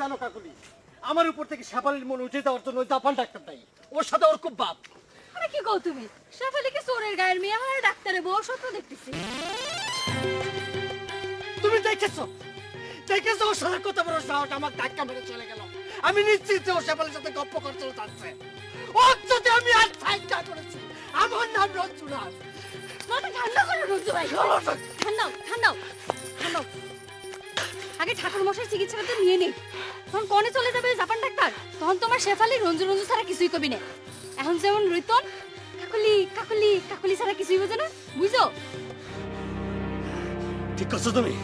জানো কাকুলি, আমার উপর থেকে শেফালির মন উঠে যাওয়ার জন্য জাপান ডাক্তার দায়ী। ওর সাথে ওর খুব বাপ। আরে কি কও তুমি? শেফালিকে চোরের গায়ের মেয়ে হয় ডাক্তারের বউ স্বপ্ন দেখতেছি। তুমি দেখেছো দেখেছো ওর সাথে কত বড় সাহস, আমার ধাক্কা মেরে চলে গেল। আমি নিশ্চিত যে ও শেফালির সাথে গপ্প করতে যাচ্ছে। ও যদি আমি আর ধাক্কা করেছি, আমার নাম রঞ্জু না। মাথা ঠান্ডা করো রঞ্জু ভাই, ঠান্ডাও ঠান্ডাও ঠান্ডাও। আগে ঠাকুর মশাই চিকিৎসাটা তো নিয়ে নেই, তখন কনে চলে যাবে জাপান ডাক্তার, তখন তোমার শেফালি রঞ্জু রঞ্জু ছাড়া কিছুই কবি না। এখন যেমন রৈতন কাকুলি কাকুলি কাকুলি ছাড়া কিছুই বোঝে না, বুঝো? ঠিক করছো তুমি।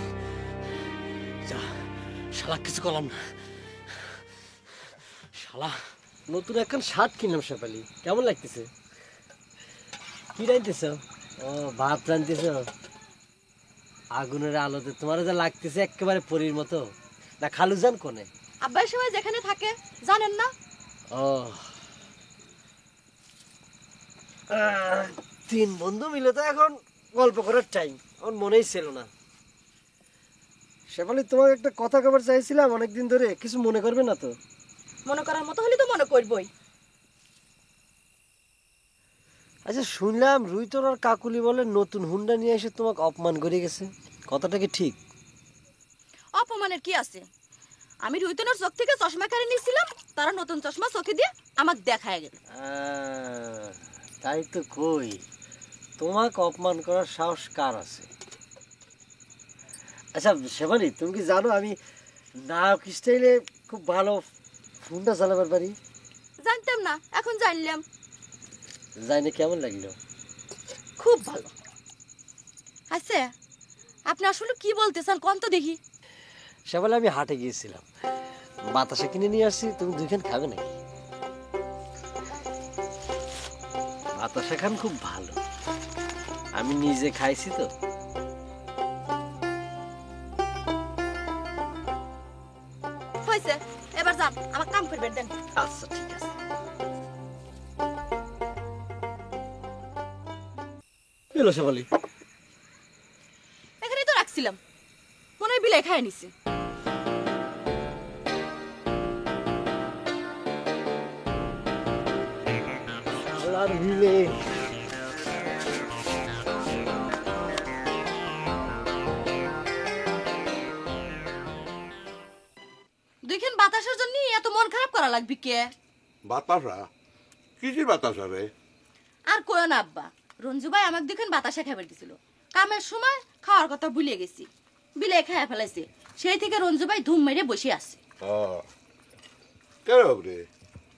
যা, শালা কিছু করলাম না। শালা নতুন এখন শার্ট কিনলাম শেফালি, কেমন লাগতেছে? কি রাঁধতেছ? ও ভাত রাঁধতেছ? আগুনের আলোতে তোমার যা লাগতেছে একেবারে পরীর মতো। না খালু যান কোনে? আব্বার সময় যেখানে থাকে জানেন না? ও তিন বন্ধু মিলে তো এখন গল্প করার টাইম, আমার মনেই ছিল না। শেফালি তোমাকে একটা কথা খবর চাইছিলাম অনেকদিন ধরে, কিছু মনে করবে না তো? মনে করার মতো হলে তো মনে করবই। আচ্ছা শুনলাম রুইতর আর কাকুলি বলে নতুন হুন্ডা নিয়ে এসে তোমাকে অপমান করে গেছে, কথাটা কি ঠিক? অপমানের কি আছে? আমি রুইতনের চোখ থেকে চশমা কেড়ে নিয়েছিলাম, তারা নতুন চশমা চোখে দিয়ে আমাকে দেখায় গেল। তাই তো কই, তোমাকে অপমান করার সাহস কার আছে? আচ্ছা শেফালি, তুমি কি জানো আমি নায়ক স্টাইলে খুব ভালো হুন্ডা চালাবার পারি? জানতাম না, এখন জানলাম। জানি, কেমন লাগলো? খুব ভালো। আচ্ছা আপনি আসলে কি বলতে চান কোন তো দেখি। শেফালি আমি হাটে গিয়েছিলাম, বাতাসা কিনে নিয়ে আসছি, তুমি দুইখান খাবে নাকি? বাতাসা খান খুব ভালো, আমি নিজে খাইছি তো। হয়েছে, এবার যান, আমার কাম করবেন দেন। আচ্ছা ঠিক আছে। এলো শেফালি? এখানেই তো রাখছিলাম, মনে হয় বিলাই খায় নিছে। শালার বিলে। দেখেন বাতাসের জন্য এত মন খারাপ করা লাগবে কে? বাতাসা? কিসের বাতাসা রে? আর কয় না আব্বা, রঞ্জু ভাই আমাকে দেখেন বাতাসা খাবার দিছিল, কামের সময় খাওয়ার কথা ভুলে গেছি, বিলে খায় ফেলাইছে, সেই থেকে রঞ্জু ভাই ধুম মেরে বসে আছে। কেন রে,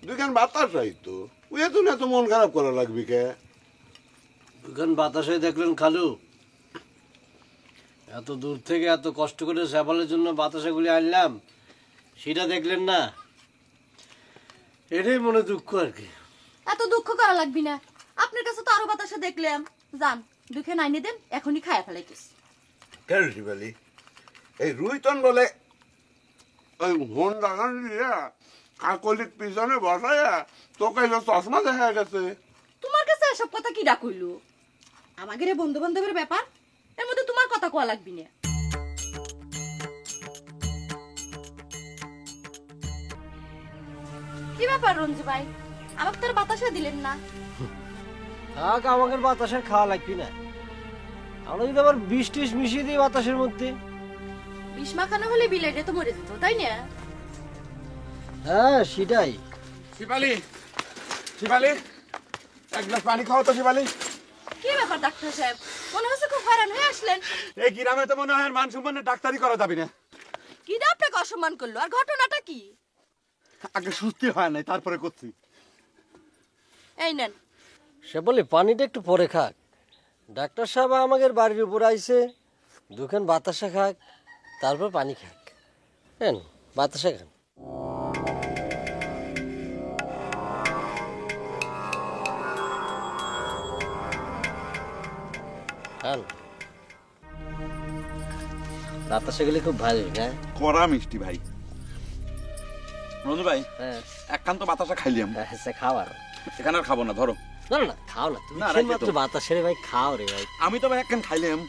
দুইখান বাতাসাই তো, ওই তো না, তো মন খারাপ করা লাগবে কে? দুখান বাতাসে দেখলেন খালু? এত দূর থেকে এত কষ্ট করে শেফালের জন্য বাতাসাগুলি আনলাম, সেটা দেখলেন না? এটাই মনে দুঃখ আর কি। এত দুঃখ করা লাগবি না, আপনার কাছে তো আরো বাতাসা দেখলাম, যান দুঃখে নাইনে দেন, এখনই খায়া ফেলাইতেছি। কেন শিবালি, এই রুইতন বলে ওই হোন্ডা গান দিয়া কাকলির পিছনে বসায়া তোকে চশমা দেখা গেছে। তোমার কাছে এসব কথা কি ডাকইল? আমাদের বন্ধু বান্ধবের ব্যাপার, এর মধ্যে তোমার কথা কোয়া লাগবি না। কি ব্যাপার রঞ্জু ভাই, আমাকে তার বাতাসা দিলেন না? থাক, আমাকে বাতাসে খাওয়া লাগবি না, আমরা যদি আবার বিষ টিস মিশিয়ে দিই বাতাসের মধ্যে। বিষ মাখানো হলে বিলেটে তো মরে যেত, তাই না? হ্যাঁ সেটাই। শিবালি, শিবালি, এক গ্লাস পানি খাও তো শিবালি। কি ব্যাপার ডাক্তার সাহেব, মনে হচ্ছে খুব হয়রান হয়ে আসলেন। এই গ্রামে তো মনে হয় মান সম্মানে ডাক্তারি করা যাবে না। কি দিয়ে আপনাকে অসম্মান করলো, আর ঘটনাটা কি? আগে সুস্থি হয় নাই, তারপরে করছি। এই নেন। সে বলে পানিটা একটু পরে খাক, ডাক্তার সাহেব আমাদের বাড়ির উপর আইছে, দুখান বাতাসা খাক, তারপর পানি খাক। হ্যাঁ বাতাসা খান। খান, বাতাসা গেলে খুব ভালো না? কড়া মিষ্টি ভাই। রঞ্জু ভাই, হ্যাঁ এক কান তো বাতাসা খাইলাম, হ্যাঁ খাওয়ার। এখানে আর খাবো না, ধরো। না না না খাও না, তুমি না, মাত্র বাতাসে রে ভাই, খাও রে ভাই। আমি তো ভাই এক কান খাইলাম,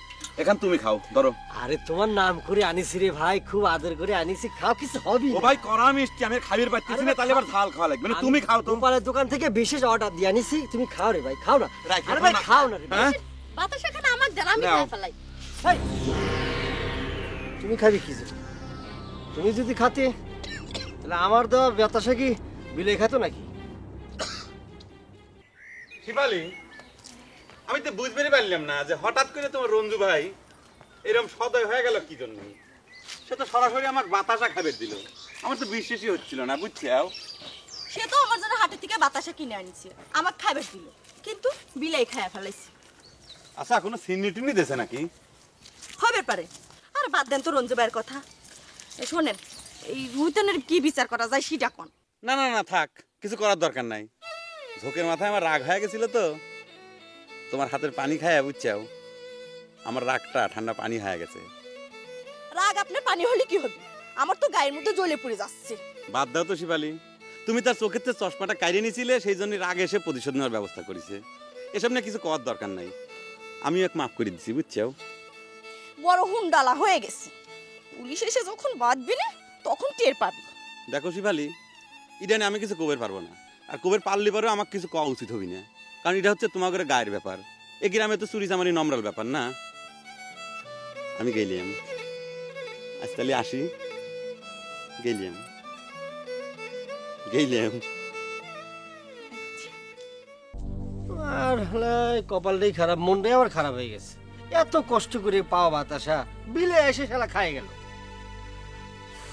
এখন তুমি খাও ধরো। আরে তোমার নাম করে আনিছি রে ভাই, খুব আদর করে আনিছি, খাও, কিছু হবে ও ভাই করা মিষ্টি, আমি খাবির পাচ্ছি না, তাহলে আবার ঝাল খাওয়া লাগবে না, তুমি খাও তো। গোপালের দোকান থেকে বিশেষ অর্ডার দিয়ে আনিছি, তুমি খাও রে ভাই, খাও না। রাখো আরে ভাই না। খাও না রে ভাই। হ্যাঁ বাতাসা খানা আমাকে দেন, আমি নাও। খাই ফেলাই। এই, তুমি খাবি কি যে? তুমি যদি খাতে তাহলে আমার দেওয়া বাতাসা কি বিলে খাতো নাকি? শিবালি, আমি তো বুঝতে পারলাম না যে হঠাৎ করে তোমার রঞ্জু ভাই এরকম সদয় হয়ে গেল কি জন্য। সে তো সরাসরি আমার বাতাসা খাবে দিল, আমার তো বিশ্বাসই হচ্ছিল না, বুঝছো? সে তো আমার জন্য হাটের থেকে বাতাসা কিনে আনছে, আমাকে খাইবার দিল, কিন্তু বিলাই খাইয়া ফেলাইছে। আচ্ছা কোনো সিন্নি টিনি দিয়েছে নাকি? হবে পারে। আর বাদ দেন তো রঞ্জু ভাইয়ের কথা। শোনেন, এই রুইতনের কি বিচার করা যায় সেটা কোন? না না না থাক, কিছু করার দরকার নাই। ঝোঁকের মাথায় আমার রাগ হয়ে গেছিল তো, তোমার হাতের পানি খায়, বুঝছো? আমার রাগটা ঠান্ডা পানি হয়ে গেছে। রাগ আপনার পানি হলে কি হবে? আমার তো গায়ের মধ্যে জ্বলে পড়ে যাচ্ছে। বাদ দাও তো শিবালি, তুমি তার চোখের থেকে চশমাটা কাইরে নিয়েছিলে, সেই জন্য রাগ এসে প্রতিশোধ নেওয়ার ব্যবস্থা করেছে। এসব নিয়ে কিছু করার দরকার নাই, আমি এক মাফ করে দিচ্ছি, বুঝছো? বড় হুন্ডালা হয়ে গেছে, পুলিশ এসে যখন বাঁধবি না তখন টের পাবি। দেখো শিবালি, এটা নিয়ে আমি কিছু কবের পারবো না, আর কবের পারলে পরেও আমাকে কিছু কওয়া উচিত হবি না, কারণ এটা হচ্ছে তোমার গায়ের ব্যাপার। এ গ্রামে তো চুরি চামারি নম্রাল ব্যাপার না। আমি গেলিয়াম, আজ তাহলে আসি। Gallium gallium. আর কপালটাই খারাপ, মনটাই আমার খারাপ হয়ে গেছে। এত কষ্ট করে পাওয়া বাতাসা বিলে এসে শালা খায় গেল।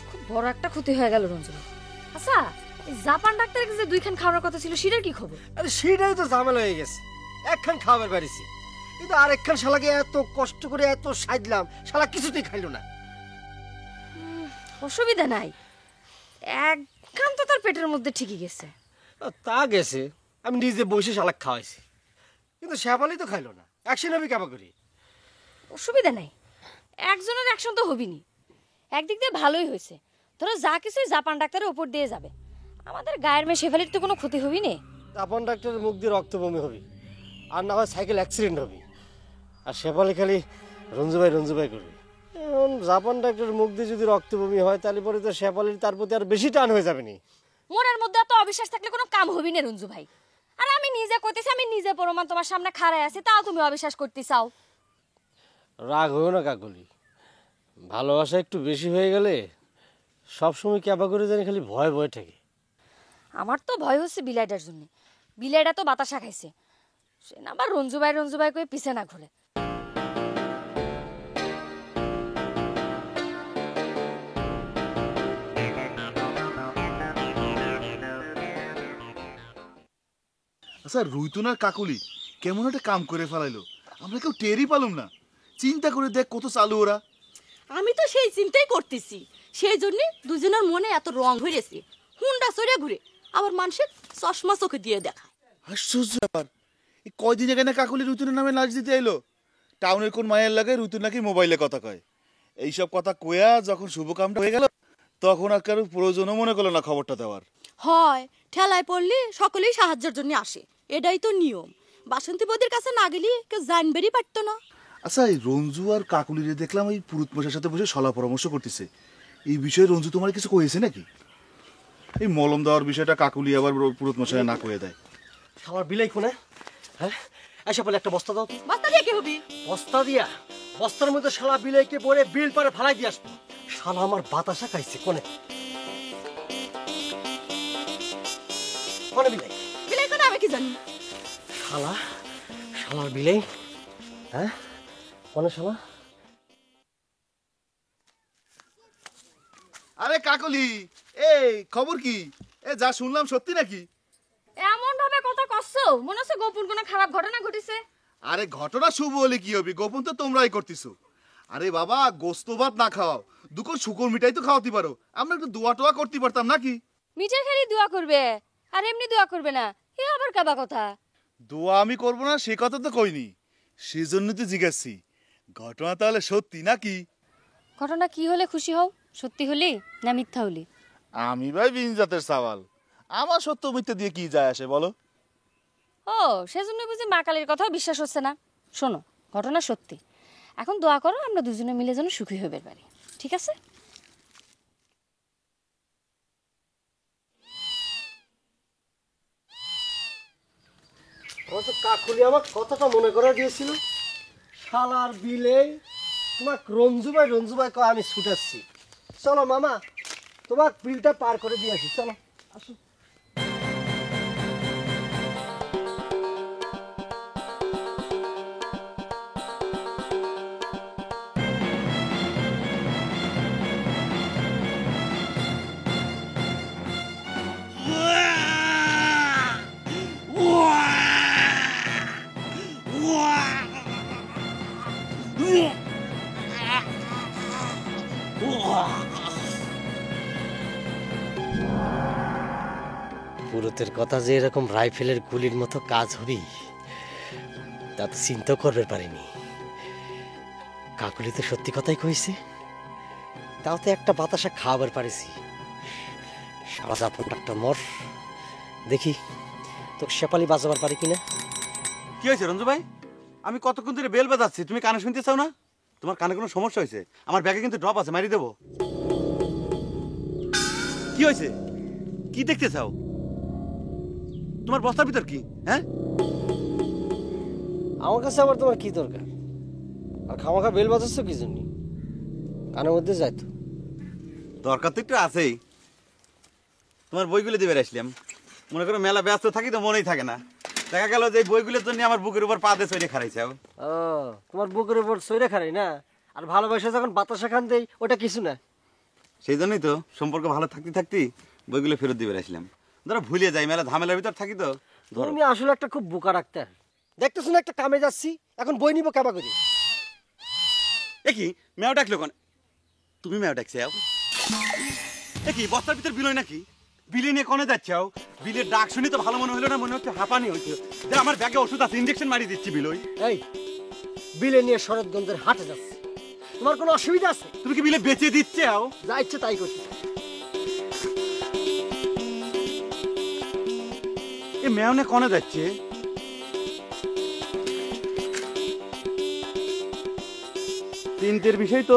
খুব বড় একটা ক্ষতি হয়ে গেল রঞ্জু। আচ্ছা, এই জাপান ডাক্তারের কাছে দুইখান খাওয়ার কথা ছিল, সেটার কি খবর? আরে সেটাই তো ঝামেলা হয়ে গেছে। একখান খাওয়াবার পারিছি, কিন্তু আরেকখান শালাকে এত কষ্ট করে এত সাজলাম, শালা কিছুতেই খাইলো না। অসুবিধা নাই, একখান তো তার পেটের মধ্যে ঠিকই গেছে। তা গেছে, আমি নিজে বসে শালাক খাওয়াইছি, কিন্তু শ্যাপালি তো খাইলো না। অ্যাকশন আমি কেমন করি? অসুবিধা নাই, একজনের অ্যাকশন তো হবিনি। একদিক দিয়ে ভালোই হয়েছে, ধরো যা কিছুই জাপান ডাক্তারের উপর দিয়ে যাবে, আমাদের গায়ের মেয়ে শেফালির তো কোনো ক্ষতি হবি নে। জাপান ডাক্তারের মুখ দিয়ে রক্ত বমি হবি, আর না হয় সাইকেল অ্যাক্সিডেন্ট হবি, আর শেফালি খালি রঞ্জু ভাই করবি। এখন জাপান ডাক্তারের মুখ দিয়ে যদি রক্ত বমি হয়, তাহলে পরে তো শেফালির তার প্রতি আর বেশি টান হয়ে যাবে নি। মনের মধ্যে এত অবিশ্বাস থাকলে কোনো কাম হবি না রঞ্জু ভাই। আর আমি নিজে করতেছি, আমি নিজে প্রমাণ তোমার সামনে খাড়ায় আছি, তাও তুমি অবিশ্বাস করতে চাও। রাগ হয়েও না কাকলি, ভালোবাসা একটু বেশি হয়ে গেলে সবসময় ক্যাবা করে জানি খালি ভয় ভয় থাকে। আমার তো ভয় হচ্ছে বিলাইটার জন্য। বিলাইটা তো বাতাসা খাইছে, সে না আবার রঞ্জু ভাই করে পিছে না ঘুরে। আচ্ছা রুইতুন আর কাকুলি কেমন একটা কাম করে ফেলাইলো, আমরা কেউ টেরই পালুম না। চিন্তা করে দেখ কত চালু ওরা। আমি তো সেই চিন্তাই করতেছি, সেই জন্য দুজনের মনে এত রং হইরেছে। হুন্ডা চড়ে ঘুরে আবার মানুষের চশমা চোখে দিয়ে দেখায়। আশ্চর্য ব্যাপার, এই কয়দিন আগে না কাকুলি রুইতুনের নামে লাশ দিতে এলো। টাউনের কোন মায়ের লাগে রুইতুন নাকি মোবাইলে কথা কয়। এইসব কথা কয়া যখন শুভ কামটা হয়ে গেল, তখন আর কারো প্রয়োজনও মনে করলো না খবরটা দেওয়ার। হয়, ঠেলায় পড়লে সকলেই সাহায্যের জন্য আসে, এটাই তো নিয়ম। বাসন্তী বৌদির কাছে না গেলে কেউ জানবেরই পারতো না। আচ্ছা এই রঞ্জু আর কাকুলিরে দেখলাম এই পুরুত মশার সাথে বসে সলা পরামর্শ করতেছে। এই বিষয়ে রঞ্জু তোমার কিছু কয়েছে নাকি? এই মলম দেওয়ার বিষয়টা কাকুলি আবার পুরুত মশাই না কয়ে দেয়। আমার বিলাই কোনে? হ্যাঁ, এসে বলে একটা বস্তা দাও তো। বস্তা দিয়ে কি হবি? বস্তা দিয়া? বস্তার মধ্যে শালা বিলাইকে পরে বিল পারে ফালাই দিয়ে আসবো। শালা আমার বাতাসা খাইছে কোনে? কোনে বিলাই? বিলাই কোনে আমি কি জানি? শালার বিলাই। হ্যাঁ কোনে শালা? আরে কাকলি, এই খবর কি? এ যা শুনলাম সত্যি নাকি? এমন ভাবে কথা কচ্ছো, মনে হচ্ছে গোপন কোনো খারাপ ঘটনা ঘটেছে। আরে ঘটনা শুভ হলে কি হবে, গোপন তো তোমরাই করতেছো। আরে বাবা গোস্ত ভাত না খাওয়াও, দুটো শুকর মিঠাই তো খাওয়াতে পারো। আমরা একটু দোয়া টোয়া করতে পারতাম নাকি? মিঠাই খালি দোয়া করবে আর এমনি দোয়া করবে না, এ আবার কাবা কথা। দোয়া আমি করবো না সে কথা তো কইনি, সেজন্য তো জিজ্ঞাসি ঘটনা তাহলে সত্যি নাকি? ঘটনা কি হলে খুশি হও, সত্যি হলি না মিথ্যা হলি? আমি ভাই বিন জাতের সওয়াল, আমার সত্য মিথ্যা দিয়ে কি যায় আসে বলো? ও সেজন্য বুঝি মা কালীর কথাও বিশ্বাস হচ্ছে না। শোনো, ঘটনা সত্যি। এখন দোয়া করো আমরা দুজনে মিলে যেন সুখী হইতে পারি, ঠিক আছে? আমার তো কাকুলি আমার কথাটা মনে করে দিয়েছিল, শালার বিলে তোমাক রঞ্জু ভাই কয় আমি ছুটাচ্ছি। চলো মামা, তোমার বিলটা পার করে দিয়ে আসি, চলো আসো। পুরুতের কথা যে এরকম রাইফেলের গুলির মতো কাজ হবি তা তো চিন্তা করবে পারিনি। কাকুলি তো সত্যি কথাই কইছে, তাও তো একটা বাতাসা খাওয়াবার পারিছি। সারা জাপন ডাক্তার মর, দেখি তোকে শেপালি বাজাবার পারি কিনা। কি হয়েছে রঞ্জু ভাই? আমি কতক্ষণ ধরে বেল বাজাচ্ছি, তুমি কানে শুনতে চাও না? তোমার কানে কোনো সমস্যা হয়েছে? আমার ব্যাগে কিন্তু ড্রপ আছে, মারি দেবো। কি হয়েছে? কি দেখতে চাও? তোমার বস্তার ভিতর কি? হ্যাঁ, আমার কাছে আবার তোমার কি দরকার? আর খামাখা বেল বাজাচ্ছ কি জন্য? কানের মধ্যে যায় তো। দরকার তো একটু আছেই। তোমার বইগুলো দিবে আসলাম, মনে করো মেলা ব্যস্ত থাকি তো মনেই থাকে না। দেখা গেল যে বইগুলোর জন্য আমার বুকের উপর পা দিয়ে চড়ে খারাইছাও। ও, তোমার বুকের উপর সইরে খারাই না? আর ভালোবাসা যখন বাতাসা খান দেই ওটা কিছু না। সেই জন্যই তো সম্পর্ক ভালো থাকতে থাকতে বইগুলো ফেরত দিবে আসলাম। ধরো ভুলে যাই, মেলা ঝামেলার ভিতর থাকি তো। ধরো তুমি আসলে একটা খুব বোকা ডাক্তার। দেখতেছো না একটা কামে যাচ্ছি, এখন বই নিবো কাবা করি। এ কি মেও ডাকলো কোন? তুমি মেও ডাকছে? এ কি বস্তার ভিতর বিলই নাকি? বিলে নিয়ে কোনে যাচ্ছাও? বিলের ডাক শুনি তো ভালো মনে হলো না, মনে হচ্ছে হাঁপানি হয়েছে। যে আমার ব্যাগে ওষুধ আছে, ইঞ্জেকশন মারি দিচ্ছি বিলই। এই বিলে নিয়ে শরৎগঞ্জের হাটে যাচ্ছে, তোমার কোনো অসুবিধা আছে? তুমি কি বিলে বেচে দিচ্ছে? যা ইচ্ছে তাই করছি। এ মেয়নে কোনে যাচ্ছে? চিন্তের বিষয় তো।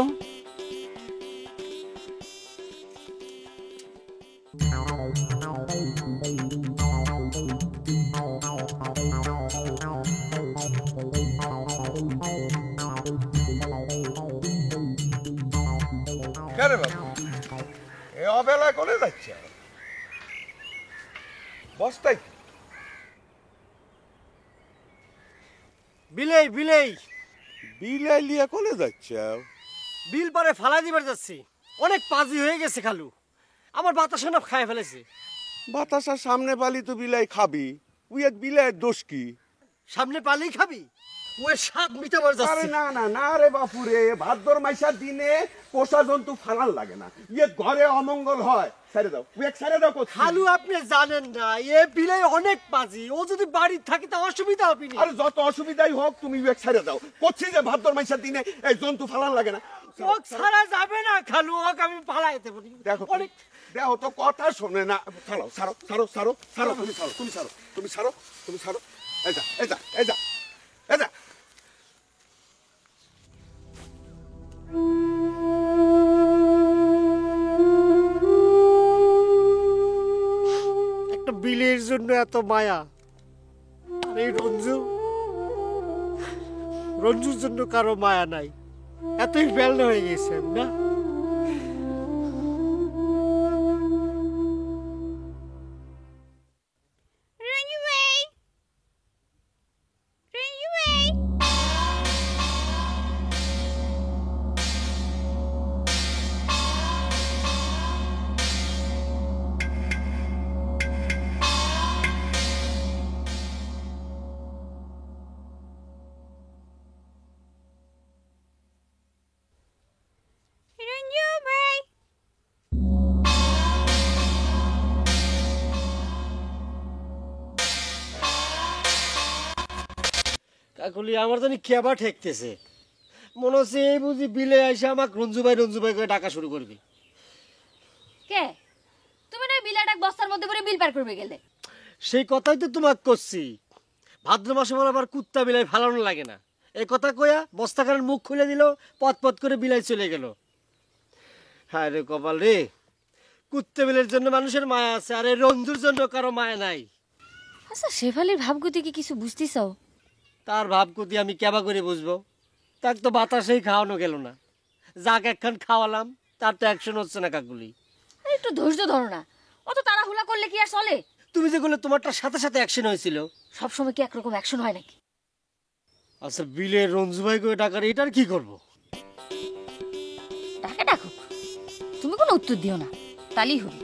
কেন বাবু এ অবেলায় করে যাচ্ছে? বস্তায় কি? বিলেই বিলেই বিলাই লিয়া কোনে যাচ্ছে? বিল পারে ফালাই দিবার যাচ্ছি। অনেক পাজি হয়ে গেছে খালু, আমার বাতাসা না খায় ফেলেছে। বাতাসার সামনে পালি তো বিলাই খাবি, উই এক বিলাই দোষ কি? সামনে পালেই খাবি? ওর স্বাদ মিটাবার আরে যাচ্ছে। না না না রে বাপুরে, ভাদ্র মাসের দিনে পোষা জন্তু ফালান লাগে না, ইয়ে ঘরে অমঙ্গল হয়। ছেড়ে দাও, উই এক ছেড়ে দাও। খালু আপনি জানেন না এ বিলাই অনেক পাজি, ও যদি বাড়ি থাকে তা অসুবিধা হবে না। আরে যত অসুবিধাই হোক তুমি উই এক ছেড়ে দাও। করছি যে ভাদ্র মাসের দিনে এই জন্তু ফালান লাগে না। ও ছাড়া যাবে না খালু, ওকে আমি পালাইতে পারি। দেখো অনেক দেখো তো কথা শোনে না। ছাড়ো ছাড়ো ছাড়ো ছাড়ো ছাড়ো, তুমি ছাড়ো, তুমি ছাড়ো, তুমি ছাড়ো, তুমি ছাড়ো। এই যা এই যা এই যা এই যা। একটা বিলের জন্য এত মায়া, আর এই রঞ্জুর জন্য কারো মায়া নাই। এতই বেলনা হয়ে গেছে না? কাকুলি আমার জানি কেবা ঠেকতেছে, মনে হচ্ছে এই বুঝি বিলে এসে আমাকে রঞ্জু ভাই করে ডাকা শুরু করবি। কে তুমি না বিলাটাক বস্তার মধ্যে করে বিল পার করবে গেলে? সেই কথাই তো তোমাকে করছি, ভাদ্র মাসে বলে আবার কুত্তা বিলাই ফালানো লাগে না, এই কথা কইয়া বস্তাখানের মুখ খুলে দিল, পথ পথ করে বিলাই চলে গেল। হায় রে কপাল রে, কুত্তে বিলের জন্য মানুষের মায়া আছে, আর এই রঞ্জুর জন্য কারো মায়া নাই। আচ্ছা শেফালির ভাবগতি কি কিছু বুঝতেছাও? তার ভাবগতি আমি কেবা করে বুঝবো? তার তো বাতাসেই খাওয়ানো গেল না। যাক একখান খাওয়ালাম, তার তো অ্যাকশন হচ্ছে না কাকুলি। আরে একটু ধৈর্য ধরো না, অত তাড়াহুড়া করলে কি আর চলে? তুমি যে বললে তোমারটার সাথে সাথে অ্যাকশন হয়েছিল। সবসময় কি একরকম অ্যাকশন হয় নাকি? আচ্ছা বিলের রঞ্জু ভাই করে টাকার এটার কি করবো? ডাকে ডাকুক, তুমি কোনো উত্তর দিও না, তালি হবে।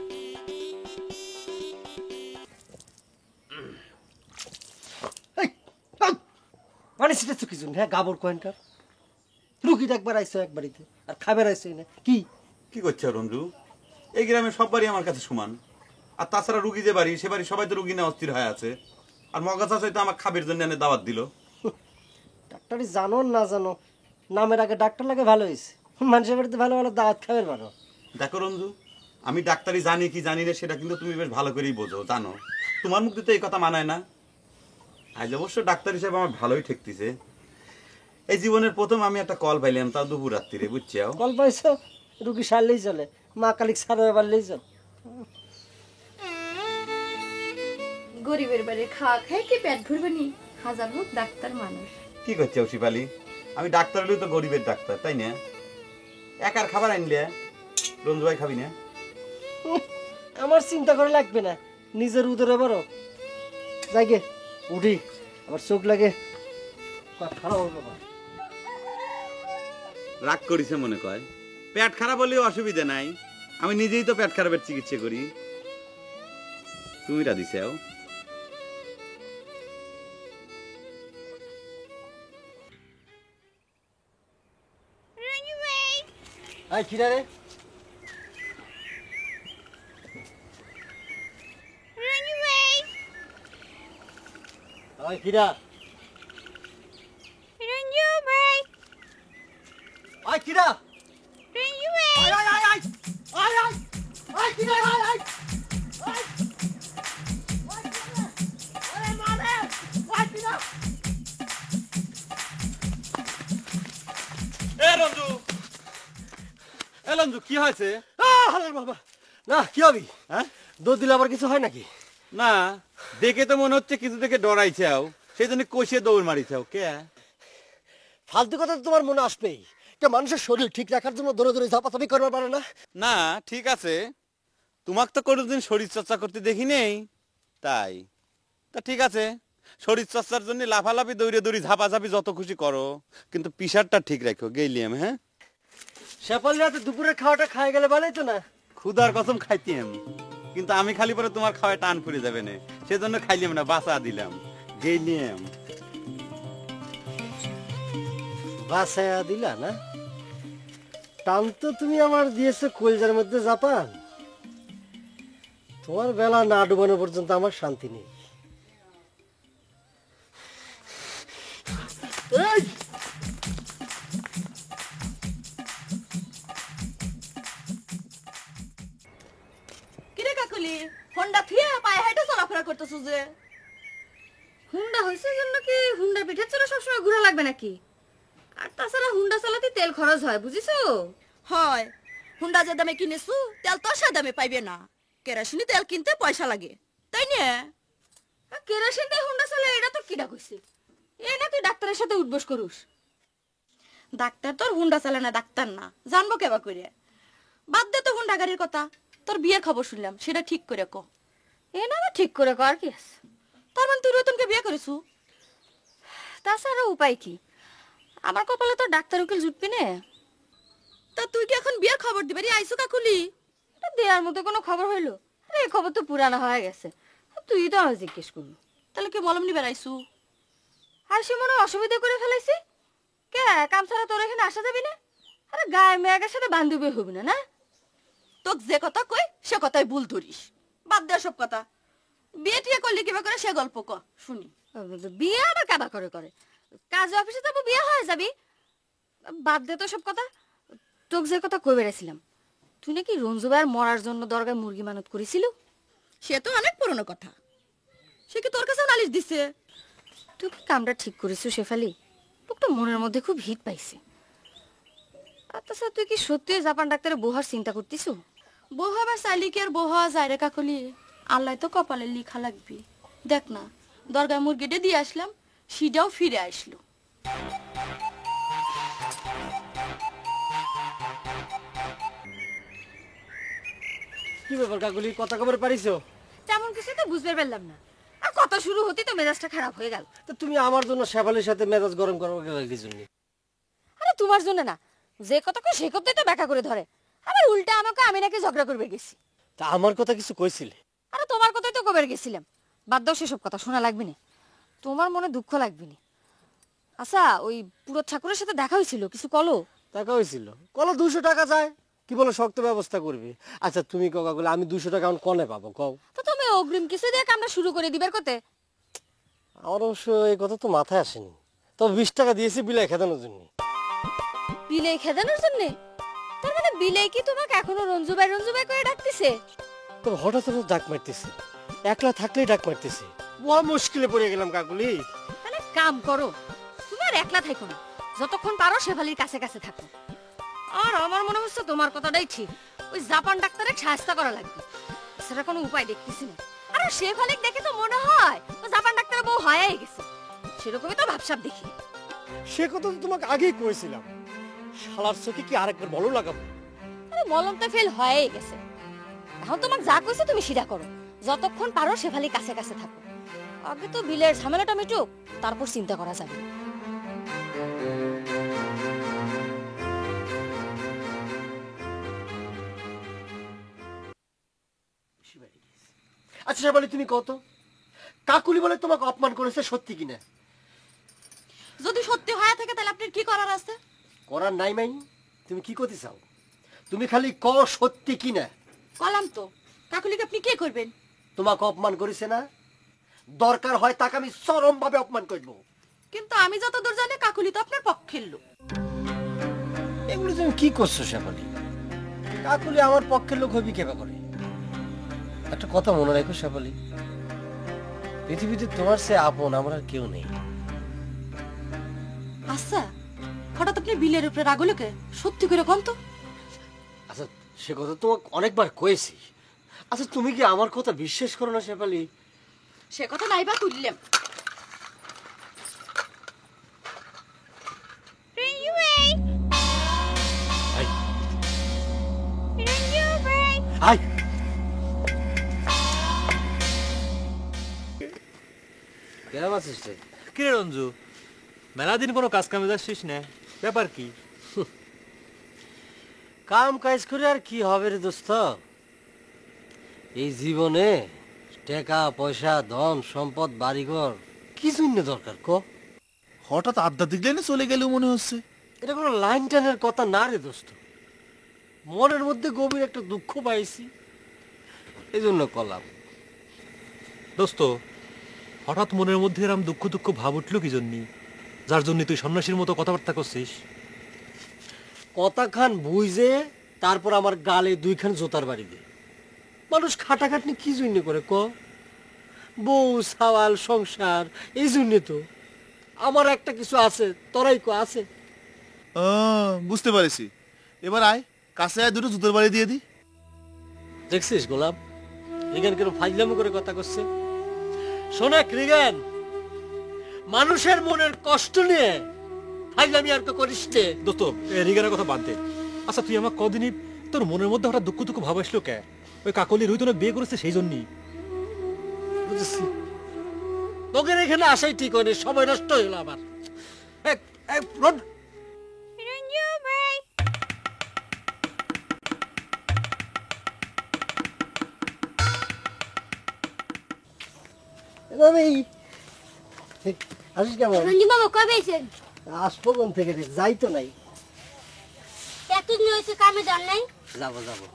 মানে সেটা তো কিছু হ্যাঁ, গাবর কয়েনকার রুগী একবার আইসো এক বাড়িতে, আর খাবার আইসো না কি? কি করছে রঞ্জু? এই গ্রামে সব বাড়ি আমার কাছে সমান। আর তাছাড়া রুগী যে বাড়ি, সে বাড়ি সবাই তো রুগী না অস্থির হয়ে আছে। আর মগা চাচাই তো আমার খাবের জন্য এনে দাওয়াত দিল। ডাক্তারি জানো না জানো, নামের আগে ডাক্তার লাগে ভালো হয়েছে। মানুষের বাড়িতে ভালো ভালো দাওয়াত খাবেন ভালো। দেখো রঞ্জু, আমি ডাক্তারি জানি কি জানি না সেটা কিন্তু তুমি বেশ ভালো করেই বোঝো, জানো। তোমার মুখ দিয়ে তো এই কথা মানায় না। আজ অবশ্য ডাক্তার হিসেবে আমার ভালোই ঠেকতেছে। এই জীবনের প্রথম আমি একটা কল পাইলাম, তাও দুপুর রাত্রিরে, বুঝছো? কল পাইছো? রুগী সারলেই চলে, মা কালিক সারা পারলেই চল। গরিবের বাড়ি খাওয়া খাই কি পেট ভরবে নি? হাজার হোক ডাক্তার মানুষ। কি করছো শিপালি? আমি ডাক্তার হলেও তো গরিবের ডাক্তার, তাই না? একার খাবার আনলে রঞ্জু ভাই খাবি না? আমার চিন্তা করে লাগবে না, নিজের উদরে বড়। যাই গে উঠি, আবার চোখ লাগে খারাপ হবে। রাগ করিছে মনে কয়? পেট খারাপ হলেও অসুবিধা নাই, আমি নিজেই তো পেট খারাপের চিকিৎসা করি। তুমি রাধি চাও? আই কিরা রে? আই কিরা? আই কিরা? I I I I I I I কিরা আই আই আই আরে মারে আই কিরা? এ রঞ্জু, এ রঞ্জু, কি হয়েছে? আরে বাবা, না কি হবি? হ্যাঁ, দৌড় দিলে আবার কিছু হয় নাকি? না, দেখে তো মনে হচ্ছে কিছু থেকে ডরাইছাও, সেই জন্য কষিয়ে দৌড় মারিছাও। কে? ফালতু কথা তো তোমার মনে আসবেই। মানুষের শরীর ঠিক রাখার জন্য দৌড়ে দৌড়ে ঝাপাঝাপি করবার পারে না? না ঠিক আছে, তোমাকে তো কোনোদিন শরীর চর্চা করতে দেখি নেই, তাই। তা ঠিক আছে, শরীর চর্চার জন্য লাফালাফি দৌড়ে দৌড়ি ঝাপাঝাপি যত খুশি করো, কিন্তু পিসারটা ঠিক রাখো। গেলিয়াম হ্যাঁ, শেফালি রাতে দুপুরের খাওয়াটা খাই গেলে ভালোই তো না? ক্ষুধার কসম খাইতাম, কিন্তু আমি খালি পরে তোমার খাওয়ায় টান ফুরে যাবে না, সেজন্য খাইলাম না, বাঁচা দিলাম। গেলিয়াম বাসায়া দিলা না? টান তো তুমি আমার দিয়েছো কলজার মধ্যে জাপান। তোমার বেলা না ডুবানো পর্যন্ত আমার শান্তি নেই। এই! কিরে কাকুলি, হোন্ডা থিয়া পায়ে হেঁটে চলাফেরা করতেছ যে? হুন্ডা হয়েছে জন্য কি হুন্ডা পিঠে চলে সবসময় ঘোরা লাগবে নাকি? আর তাছাড়া হুন্ডা চালাতে তেল খরচ হয়, বুঝিছো? হয়, হুন্ডা যে দামে কিনেছু তেল তো সে দামে পাইবে না। কেরোসিনি তেল কিনতে পয়সা লাগে, তাই না? কেরোসিন দিয়ে হুন্ডা চালে এটা তো কিডা কইছে? এ না তুই ডাক্তারের সাথে উঠবস করুস। ডাক্তার তোর হুন্ডা চালে না, ডাক্তার না, জানবো কেবা করে? বাদ দে তো হুন্ডা গাড়ির কথা, তোর বিয়ের খবর শুনলাম, সেটা ঠিক করে ক। এ না ঠিক করে কর কি আছে? তার মানে তুই রতনকে বিয়ে করেছু? তাছাড়া উপায় কি? আমার কপালে তো ডাক্তার উকিল জুটবি না। তা তুই কি এখন বিয়ের খবর দিবারি আইসু কাকুলি? এটা দেওয়ার মতো কোনো খবর হইলো? আরে এই খবর তো পুরানো হয়ে গেছে, তুই তো আমার জিজ্ঞেস করবি। তাহলে কি মলম নিবার আইসু? আর সে মনে হয় অসুবিধা করে ফেলাইছি। কে কাম ছাড়া তোর এখানে আসা যাবি না? আরে গায়ে মেয়ের সাথে বান্ধবী হবি না? না তোকে যে কথা কই সে কথাই ভুল ধরিস, বাদ দে সব কথা। বিয়ে টিয়ে করলি কিবা করে সে গল্প ক শুনি। বিয়ে আবার কাবা করে করে? কাজ অফিসে যাবো, বিয়ে হয়ে যাবি। বাদ দে তো সব কথা। তোকে যে কথা কই বেড়াইছিলাম, তুই নাকি রঞ্জু ভাইয়ের মরার জন্য দরগায় মুরগি মানত করেছিল। সে তো অনেক পুরনো কথা, সে কি তোর কাছে নালিশ দিছে? তুই কি কামটা ঠিক করেছিস শেফালি? বুকটা মনের মধ্যে খুব হিট পাইছে। আচ্ছা তুই কি সত্যি জাপান ডাক্তারে বহার চিন্তা করতিস? বহাবার চাইলে কি আর বহা যায় রে কাকলি? আল্লাহ তো কপালে লিখা লাগবি। দেখ না, দরগায় মুরগিটা দিয়ে আসলাম, সিটাও ফিরে আসলো। কি ব্যাপার কাকুলি, কথা খবর পারিছো? তেমন কিছু তো বুঝতে পারলাম না, আর কথা শুরু হতেই তো মেজাজটা খারাপ হয়ে গেল। তো তুমি আমার জন্য শেফালির সাথে মেজাজ গরম করবো কি জন্য? আরে তোমার জন্য না, যে কথা কই সে কথাই তো ব্যাখ্যা করে ধরে, আবার উল্টা আমাকে আমি নাকি ঝগড়া করবে গেছি। তা আমার কথা কিছু কইছিলে? আরে তোমার কথাই তো কবে গেছিলাম, বাদ দাও সেসব কথা, শোনা লাগবে না, তোমার মনে দুঃখ লাগবে না। আচ্ছা ওই পুরো ঠাকুরের সাথে দেখা হয়েছিল, কিছু কলো? টাকা হয়েছিল, কলো 200 টাকা যায়, কি বলো শক্ত ব্যবস্থা করবে। আচ্ছা তুমি কাকা বলে আমি 200 টাকা এখন কনে পাবো কও? তো তুমি অগ্রিম কিছু দিয়ে কামটা শুরু করে দিবার কথা। আমার অবশ্য এই কথা তো মাথায় আসেনি, তবে 20 টাকা দিয়েছি বিলাই খেদানোর জন্য। বিলেই খেদানোর জন্য? তার মানে বিলেই কি তোমাকে এখনো রঞ্জু ভাই করে ডাকতেছে? তবে হঠাৎ হঠাৎ ডাক মারতেছে, একলা থাকলেই ডাক মারতেছে, বড় মুশকিলে পড়ে গেলাম কাকুলি। তাহলে কাম করো, তুমি আর একলা থাকো না, যতক্ষণ পারো শেফালির কাছে কাছে থাকো। আর আমার মনে হচ্ছে তোমার কথাটাই ঠিক, ওই জাপান ডাক্তারের সাহায্য করা লাগবে, সেটা কোনো উপায় দেখতেছি না। আর শেফালিক দেখে তো মনে হয় ও জাপান ডাক্তারের বউ হয়েই গেছে, সেরকমই তো ভাবসাব দেখি। সে কথা তো তোমাকে আগেই কইছিলাম, শালার চোখে কি আরেকবার বলো লাগাবো? আরে মলম তো ফেল হয়েই গেছে, এখন তোমাকে যা কইছে তুমি সেটা করো, যতক্ষণ পারো শেফালির কাছে কাছে থাকো। আগে তো বিলের ঝামেলাটা মিটুক, তারপর চিন্তা করা যাবে। আচ্ছা শেফালি তুমি কত, কাকুলি বলে তোমাকে অপমান করেছে সত্যি কিনা? যদি সত্যি হয়ে থাকে তাহলে আপনার কি করার আছে? করার নাই মাইনি, তুমি কি করতে চাও? তুমি খালি ক সত্যি কিনা। কলাম তো, কাকুলিকে আপনি কি করবেন? তোমাকে অপমান করেছে না, দরকার হয় তাকে আমি চরম ভাবে অপমান করবো। কিন্তু আমি যতদূর জানি কাকুলি তো আপনার পক্ষের লোক। এগুলো তুমি কি করছো শেফালি? কাকুলি আমার পক্ষের লোক হবি কেবা করে? একটা কথা মনে রাখো শেফালি, পৃথিবীতে তোমার সে আপন আমার আর কেউ নেই। আচ্ছা, হঠাৎ আপনি বিলের উপরে রাগুলোকে সত্যি করে কম তো? আচ্ছা সে কথা তোমাকে অনেকবার কয়েছি, আচ্ছা তুমি কি আমার কথা বিশ্বাস করো না শেফালি? সে কথা নাই বা তুললাম। হাই কেমন আছিস রে? কিরে রঞ্জু, মেলা দিন কোনো কাজ কামে যাচ্ছিস না, ব্যাপার কি? কাম কাজ করে আর কি হবে রে দোস্ত, এই জীবনে টাকা পয়সা ধন সম্পদ বাড়িঘর কি জন্য দরকার ক? হঠাৎ আধ্যাত্মিক লাইনে চলে গেলেও মনে হচ্ছে। এটা কোনো লাইন টানের কথা না রে দোস্ত, মনের মধ্যে গভীর একটা দুঃখ পাইছি, এই জন্য কলাম। দোস্ত, হঠাৎ মনের মধ্যে এরম দুঃখ দুঃখ ভাব উঠলো কি জন্যি, যার জন্য তুই সন্ন্যাসীর মতো কথাবার্তা করছিস? কথা খান বুঝে তারপর আমার গালে 2খান জোতার বাড়ি দে। মানুষ খাটাখাটনি কি জন্য করে ক? বউ সাওয়াল সংসার, এই জন্য তো। আমার একটা কিছু আছে, তোরাই কো আছে? বুঝতে পারছি, এবার আয় কাছে আয়, দুটো জুতোর বাড়ি দিয়ে দি। দেখছিস গোলাপ, রিগান কেন ফাইজলামি করে কথা করছে? শোনা রিগান, মানুষের মনের কষ্ট নিয়ে ফাইজলামি আর তো করিস নে। দোস্ত, রিগানের কথা বাদ দে। আচ্ছা তুই আমার কদিনই তোর মনের মধ্যে হঠাৎ দুঃখ দুঃখ ভাব আসলো কে? ওই কাকলি রুইতনে বিয়ে করেছে সেই জন্যই। বুঝেছি, তোকে এখানে আসাই ঠিক হয়নি, সময় নষ্ট হইলো আমার। আসিস কেমন? রঞ্জু বাবা কবে এসেছেন? আসবো কোন থেকে রে, যাই তো নাই। এতদিন হয়েছে কামে যান নাই? যাবো যাবো,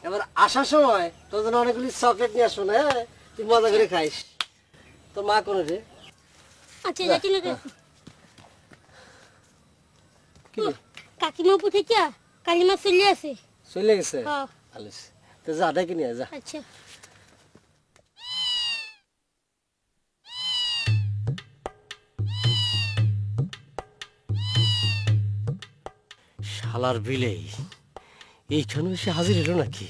এবার আসার সময় তোর জন্য অনেকগুলি চকলেট নিয়ে আসবো না, হ্যাঁ? তুই মজা করে খাইস। তোর মা কোন রে? আচ্ছা যাচ্ছি না। কি রে? কাকিমা পুঠে কি কালিমা চলে আছে? চলে গেছে? হ্যাঁ। আলিস তো যা, ডেকে নিয়ে যা। আচ্ছা। শালার বিলেই এইখানে এসে হাজির এলো নাকি?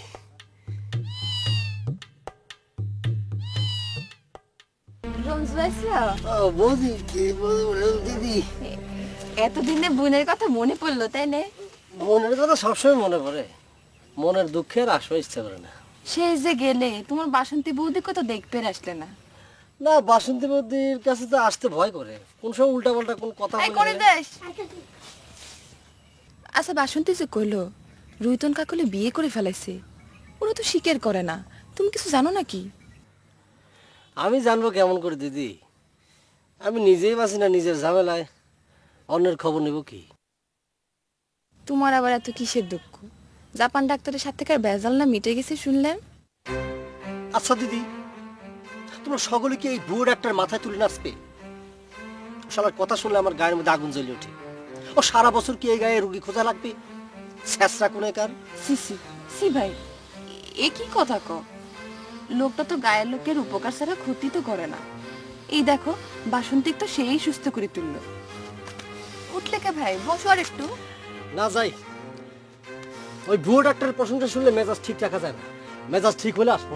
রঞ্জু আইসা বৌদি দিদি, এতদিনে বোনের কথা মনে পড়লো তাই না? মনের কথা সবসময় মনে পড়ে, মনের দুঃখে আর আসতে ইচ্ছা করে না। সেই যে গেলে তোমার বাসন্তী বৌদিকে তো দেখতে আসলে না। না, বাসন্তী বৌদির কাছে তো আসতে ভয় করে, কোন সময় উল্টা পাল্টা কোন কথা এই বলে করে দেয়। দেশ। আচ্ছা বাসন্তী যে কইলো রুইতন কাকলে বিয়ে করে ফেলাইছে, ওরা তো স্বীকার করে না, তুমি কিছু জানো নাকি? আমি জানবো কেমন করে দিদি? আমি নিজেই বাঁচি না নিজের ঝামেলায়, অন্যের খবর নেব কি? তোমার আবার এত কিসের দুঃখ? জাপান ডাক্তারের সাথে থেকে বেজাল না মিটে গেছে শুনলেন? আচ্ছা দিদি, তোমরা সকলে কি এই বুড়ো ডাক্তার মাথায় তুলে নাচবে? শালার কথা শুনলে আমার গায়ের মধ্যে আগুন জ্বলে ওঠে। ও সারা বছর কি এই গায়ে রুগী খোঁজা লাগবে? শেষরা কোনে কার? সিসি সি ভাই, এ কি কথা ক? লোকটা তো গায়ের লোকের উপকার ছাড়া ক্ষতি তো করে না। এই দেখো বাসন্তিক তো সেই সুস্থ করে তুললো। উঠলে কে ভাই, বসো আর একটু। না যাই, ওই বুড়ো ডাক্তারের প্রশংসা শুনলে মেজাজ ঠিক রাখা যায় না। মেজাজ ঠিক হলে আসবো।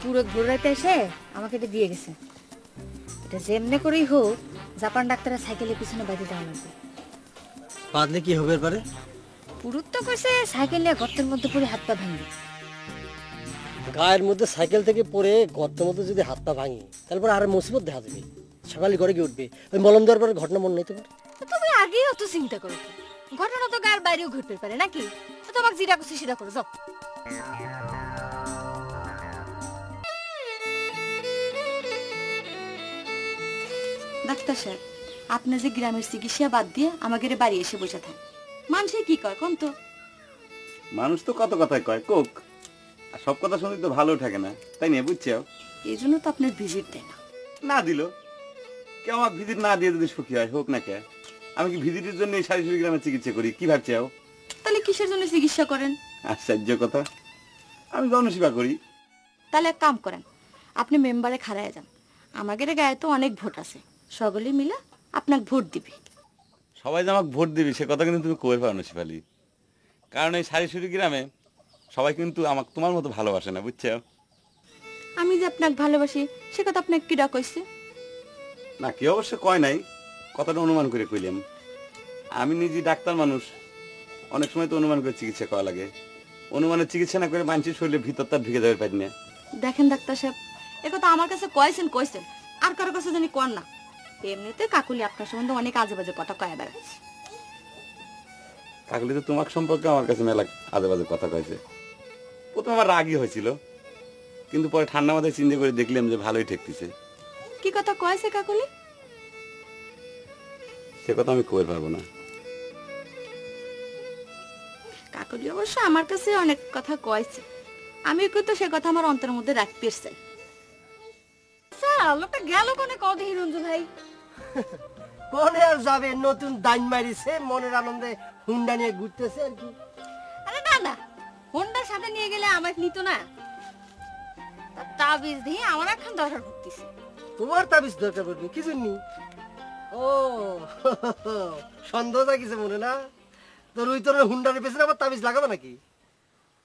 পুরো ঘুরাইতে এসে আমাকে এটা দিয়ে গেছে। এটা যেমনে করেই হোক জাপান ডাক্তারের সাইকেলের পিছনে বাঁধি দেওয়া লাগবে। বাদলে কি হবে এবারে? পুরুত তো কইছে সাইকেল নিয়ে গর্তের মধ্যে পড়ে হাত পা ভাঙবে। গায়ের মধ্যে সাইকেল থেকে পড়ে গর্তের মধ্যে যদি হাত পা ভাঙি, তারপর আর মুসিবত দেখা যাবে। সকালে ঘরে গিয়ে উঠবে, ওই মলম দেওয়ার পরে ঘটনা মনে নিতে পারে। তুমি আগেই অত চিন্তা করো, ঘটনা তো গায়ের বাইরেও ঘটতে পারে নাকি? তো তোমাকে যেটা করছি সেটা করো, যাও। ডাক্তার সাহেব, আপনি যে গ্রামের চিকিৎসা বাদ দিয়ে আমাদের বাড়ি এসে বসে থাকেন, মানুষে কি কয় কোন তো? মানুষ তো কত কথাই কয় কোক, আর সব কথা শুনতে তো ভালো থাকে না, তাই নিয়ে বুঝছো? এই জন্য তো আপনার ভিজিট দেয় না। না দিল কেউ আমার ভিজিট না দিয়ে যদি সুখী হয় হোক না কে? আমি কি ভিজিটের জন্য এই সারি গ্রামে চিকিৎসা করি? কি ভাবছো? তাহলে কিসের জন্য চিকিৎসা করেন? আশ্চর্য কথা, আমি জনসেবা করি। তাহলে এক কাম করেন, আপনি মেম্বারে খাড়ায় যান। আমাদের গায়ে তো অনেক ভোট আছে, সকলে মিলে আপনাকে ভোট দিবে। সবাই যে আমাকে ভোট দিবি সে কথা কিন্তু তুমি কবে পারো না শিপালি, কারণ এই সারি গ্রামে সবাই কিন্তু আমাকে তোমার মতো ভালোবাসে না, বুঝছো? আমি যে আপনাকে ভালোবাসি সে কথা আপনাকে কিডা কইছে? না, কেউ অবশ্য কয় নাই, কথাটা অনুমান করে কইলাম। আমি নিজে ডাক্তার মানুষ, অনেক সময় তো অনুমান করে চিকিৎসা করা লাগে। অনুমানের চিকিৎসা না করে মানুষের শরীরে ভিতরটা ঢুকে যাবে পারি না। দেখেন ডাক্তার সাহেব, একথা আমার কাছে কইছেন, আর কারো কাছে জানি কর না। এমনিতে কাকুলি আপনার সম্বন্ধে অনেক আজে বাজে কথা কয়ে বেড়াচ্ছে। কাকুলি তো তোমার সম্পর্কে আমার কাছে মেলা আজে বাজে কথা কয়েছে। প্রথমে আমার রাগই হয়েছিল, কিন্তু পরে ঠান্ডা মাথায় চিন্তা করে দেখলাম যে ভালোই ঠেকতেছে। কি কথা কয়েছে কাকুলি? সে কথা আমি কই পারবো না। কাকুলি অবশ্য আমার কাছে অনেক কথা কয়েছে, আমি কিন্তু সে কথা আমার অন্তরের মধ্যে রাখতে চাই। লোকটা গেল কোনে কদি রঞ্জু ভাই? কোনে আর যাবে, নতুন দাইন মারিছে, মনের আনন্দে হুন্ডা নিয়ে ঘুরতেছে আর কি। আরে না না, হোন্ডার সাথে নিয়ে গেলে আমাকে নিত না। তাবিজ দিয়ে আমার এখন দরকার পড়তেছে। তোমার তাবিজ দরকার পড়বে কি জন্য? ও সন্দেহ জাগিছে মনে না? তোর ওই তোর হুন্ডার পেছনে আবার তাবিজ লাগাবে নাকি?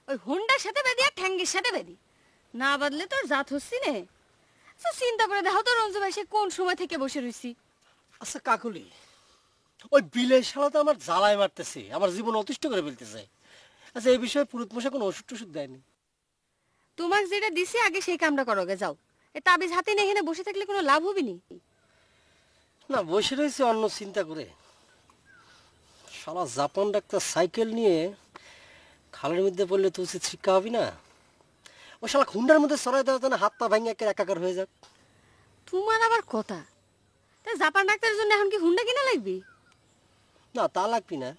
ওই হোন্ডার সাথে বেঁধি আর ঠ্যাঙ্গের সাথে বেঁধি না বাদলে তোর জাত হচ্ছি নে। আচ্ছা চিন্তা করে দেখো তো রঞ্জু ভাই সে কোন সময় থেকে বসে রয়েছি। আচ্ছা কাকুলি, ওই বিলের শালা তো আমার জ্বালায় মারতেছে, আমার জীবন অতিষ্ঠ করে ফেলতেছে। আচ্ছা এই বিষয়ে পুরুত মশা কোনো ওষুধ টষুধ দেয়নি? তোমাকে যেটা দিছি আগে সেই কামটা করোগে, যাও। এ তাবিজ হাতে নিয়ে এখানে বসে থাকলে কোনো লাভ হবে নি। না বসে রয়েছে অন্য চিন্তা করে। শালা জাপান ডাক্তার সাইকেল নিয়ে খালের মধ্যে পড়লে তো উচিত শিক্ষা হবে না? ও শালা হুন্ডার মধ্যে সরাই দেওয়া না, হাত পা ভাঙে একাকার হয়ে যাক। তোমার আবার কথা, তা জাপান ডাক্তারের জন্য এখন কি হুন্ডা কিনা লাগবে? না তা লাগবি না।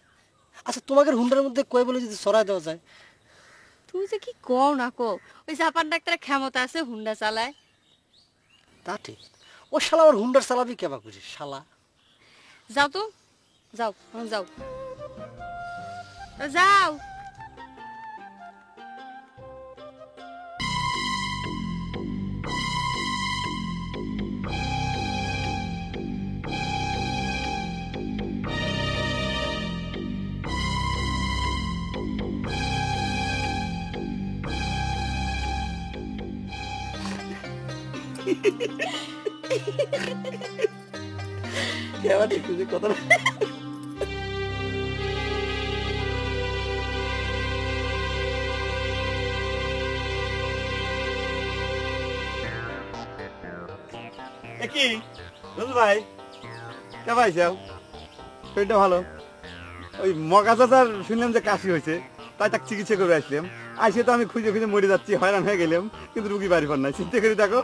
আচ্ছা তোমাকে হুন্ডার মধ্যে কয়ে বলে যদি সরাই দেওয়া যায়? তুমি যে কি কও না কও, ওই জাপান ডাক্তারের ক্ষমতা আছে হুন্ডা চালায়। তা ঠিক, ও শালা আমার হুন্ডার চালাবি কেবা করিস শালা। যাও তো, যাও যাও যাও। কেমন একটু যে কথা কি রঞ্জু ভাই কে পাইছাও শরীরটা ভালো ওই মগা চাচার শুনলাম যে কাশি হয়েছে তাই তাকে চিকিৎসা করে আসলাম আসে তো আমি খুঁজে খুঁজে মরে যাচ্ছি হয়রান হয়ে গেলাম কিন্তু রুগী বাড়ি পার নাই চিন্তা করে দেখো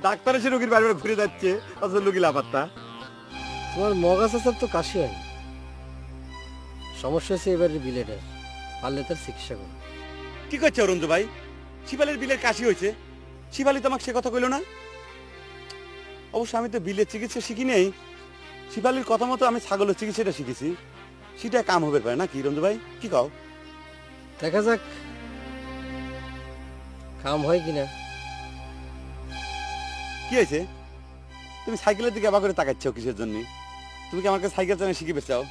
ডাক্তার এসে রুগীর বাড়ি ঘুরে যাচ্ছে অথচ রুগী লাপাত্তা তোমার মগা চাচার তো কাশি হয় সমস্যা হচ্ছে এবারে বিলেটের পারলে তার চিকিৎসা করো কি করছো রঞ্জু ভাই শিবালির বিলের কাশি হয়েছে শিবালি তো আমাকে সে কথা কইলো না অবশ্য আমি তো বিলের চিকিৎসা শিখি নেই শিবালির কথা মতো আমি ছাগলের চিকিৎসাটা শিখেছি সেটা কাম হবে পারে না কি রঞ্জু ভাই কি কও দেখা যাক কাম হয় কিনা কি হয়েছে তুমি সাইকেলের দিকে আবার করে তাকাচ্ছ কিসের জন্য তুমি কি আমাকে সাইকেল চালানো শিখিবে চাও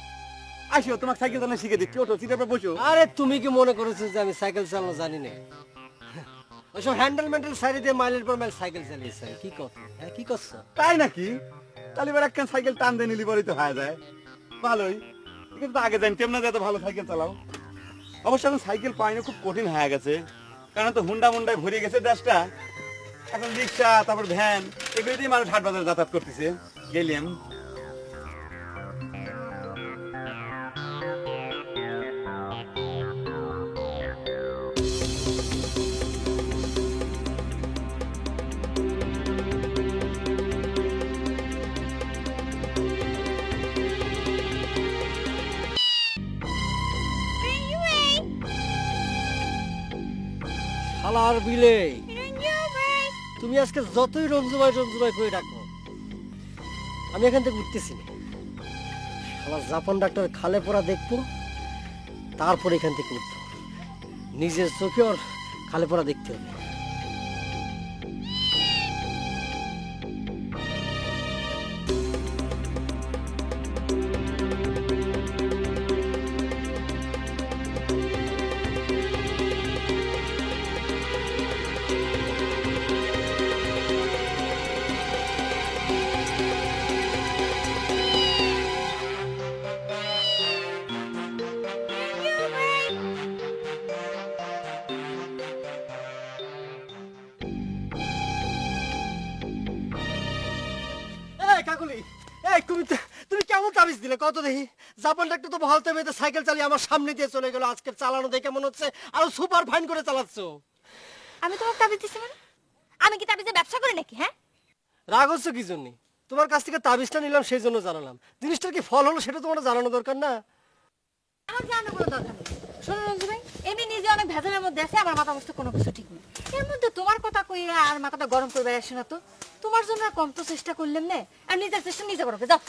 আসো তোমাকে সাইকেল চালানো শিখে দিচ্ছি ওঠো সিটের উপর বসো আরে তুমি কি মনে করেছো যে আমি সাইকেল চালানো জানি না ওইসব হ্যান্ডেল ম্যান্ডেল সাইড দিয়ে মাইলের পর মাইল সাইকেল চালিয়েছে কি কথা হ্যাঁ কি করছো তাই নাকি তাহলে এবার একখান সাইকেল টান দিয়ে নিলি পরে তো হয়ে যায় ভালোই কিন্তু আগে জানতাম না যে এত ভালো সাইকেল চালাও অবশ্য এখন সাইকেল পাইনা খুব কঠিন হয়ে গেছে কারণ তো হুন্ডা মুন্ডায় ভরে গেছে দেশটা এখন রিক্সা তারপর ভ্যান এগুলো দিয়ে মানুষ হাট বাজারে যাতায়াত করতেছে গেলাম শালার বিলে তুমি আজকে যতই রঞ্জু ভাই করে ডাকো আমি এখান থেকে উঠতেছি না শালা জাপান ডাক্তার খালে পড়া দেখবো তারপর এখান থেকে উঠবো নিজের চোখে ওর খালে পড়া দেখতে হবে তুমি কেমন তাবিজ দিলে কত দেখি জাপান ডাক্তার তো ভালতে মেয়েতে সাইকেল চালিয়ে আমার সামনে দিয়ে চলে গেল আজকে চালানো দেখে মনে হচ্ছে আরো সুপার ফাইন করে চালাচ্ছ আমি তোমাকে তাবিজ দিছি মানে আমি কি তাবিজে ব্যবসা করি নাকি হ্যাঁ রাগ হচ্ছে কি জন্য তোমার কাছ থেকে তাবিজটা নিলাম সেই জন্য জানালাম জিনিসটার কি ফল হলো সেটা তোমার জানানো দরকার না আমার জানার কোনো দরকার নেই শোনো রঞ্জু ভাই এমনি নিজে অনেক ভেজালের মধ্যে আছে আমার মাথা অবস্থা কোনো কিছু ঠিক নেই এর মধ্যে তোমার কথা কইয়া আর মাথাটা গরম করে আসে না তো তোমার জন্য আর কম তো চেষ্টা করলাম না আর নিজের চেষ্টা নিজে করবে যাও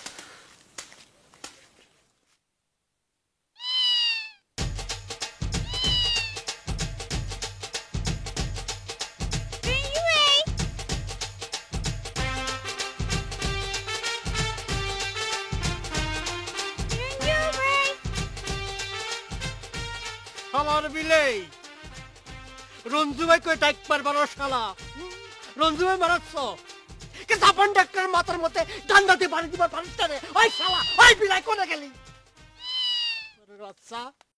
আমার বিলে রঞ্জু ভাই কই ডাক পারবার শালা রঞ্জু ভাই মারাচ্ছ কে জাপান ডাক্তার মাথার মধ্যে ডান্ডাতে বাড়ি দিবার পারিস না রে ওই শালা ওই বিলাই কোনে গেলি আচ্ছা